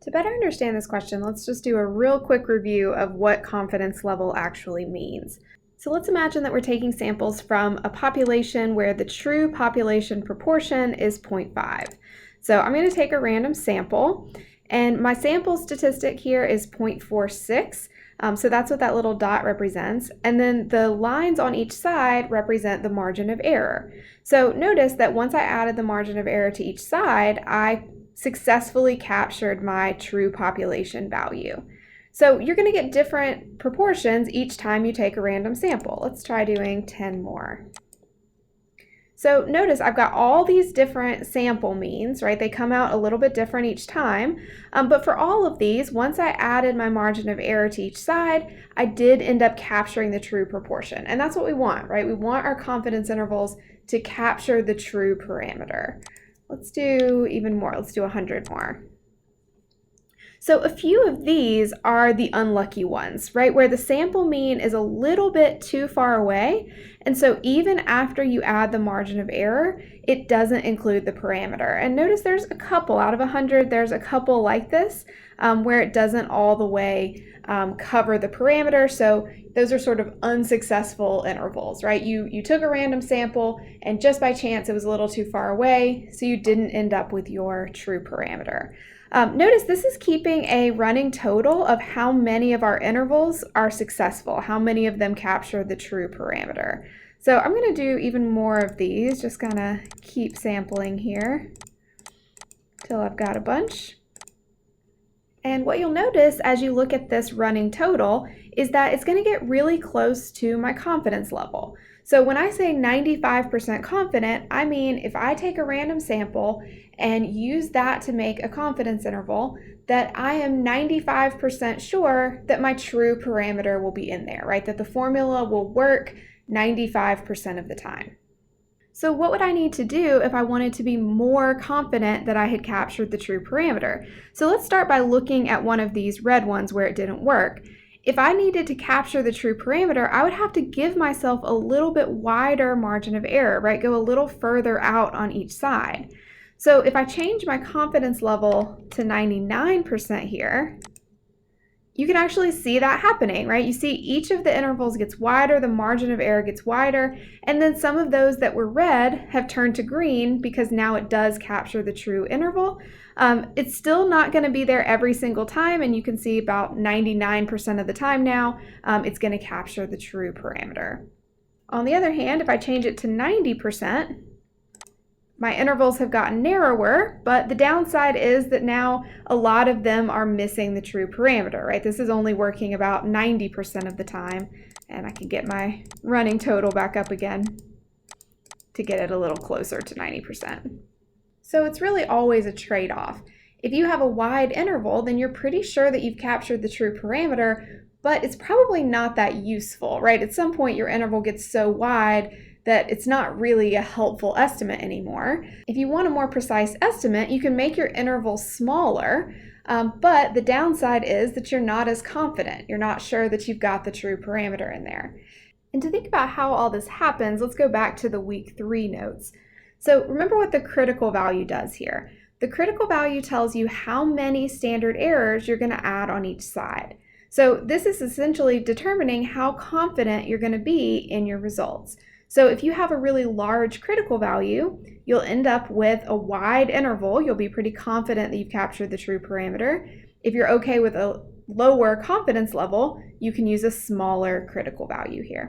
To better understand this question, let's just do a real quick review of what confidence level actually means. So let's imagine that we're taking samples from a population where the true population proportion is 0.5. So I'm going to take a random sample, and my sample statistic here is 0.46. So that's what that little dot represents. And then the lines on each side represent the margin of error. So notice that once I added the margin of error to each side, I successfully captured my true population value. So you're going to get different proportions each time you take a random sample. Let's try doing 10 more. So notice I've got all these different sample means, right? They come out a little bit different each time, but for all of these, once I added my margin of error to each side, I did end up capturing the true proportion. And that's what we want, right? We want our confidence intervals to capture the true parameter. Let's do even more. Let's do 100 more. So a few of these are the unlucky ones, right? Where the sample mean is a little bit too far away. And so even after you add the margin of error, it doesn't include the parameter. And notice there's a couple out of 100, there's a couple like this where it doesn't all the way cover the parameter. So those are sort of unsuccessful intervals, right? You took a random sample and just by chance it was a little too far away, so you didn't end up with your true parameter. Notice this is keeping a running total of how many of our intervals are successful, how many of them capture the true parameter. So I'm going to do even more of these, just kind of keep sampling here till I've got a bunch. And what you'll notice as you look at this running total is that it's going to get really close to my confidence level. So when I say 95% confident, I mean if I take a random sample and use that to make a confidence interval, that I am 95% sure that my true parameter will be in there, right? That the formula will work 95% of the time. So what would I need to do if I wanted to be more confident that I had captured the true parameter? So let's start by looking at one of these red ones where it didn't work. If I needed to capture the true parameter, I would have to give myself a little bit wider margin of error, right? Go a little further out on each side. So if I change my confidence level to 99% here, you can actually see that happening, right? You see each of the intervals gets wider, the margin of error gets wider, and then some of those that were red have turned to green because now it does capture the true interval. It's still not going to be there every single time, and you can see about 99% of the time now, it's going to capture the true parameter. On the other hand, if I change it to 90%, my intervals have gotten narrower, but the downside is that now a lot of them are missing the true parameter, right? This is only working about 90% of the time, and I can get my running total back up again to get it a little closer to 90%. So it's really always a trade-off. If you have a wide interval, then you're pretty sure that you've captured the true parameter, but it's probably not that useful, right? At some point your interval gets so wide that it's not really a helpful estimate anymore. If you want a more precise estimate, you can make your interval smaller, but the downside is that you're not as confident. You're not sure that you've got the true parameter in there. And to think about how all this happens, let's go back to the week 3 notes. So remember what the critical value does here. The critical value tells you how many standard errors you're going to add on each side. So this is essentially determining how confident you're going to be in your results. So if you have a really large critical value, you'll end up with a wide interval. You'll be pretty confident that you've captured the true parameter. If you're okay with a lower confidence level, you can use a smaller critical value here.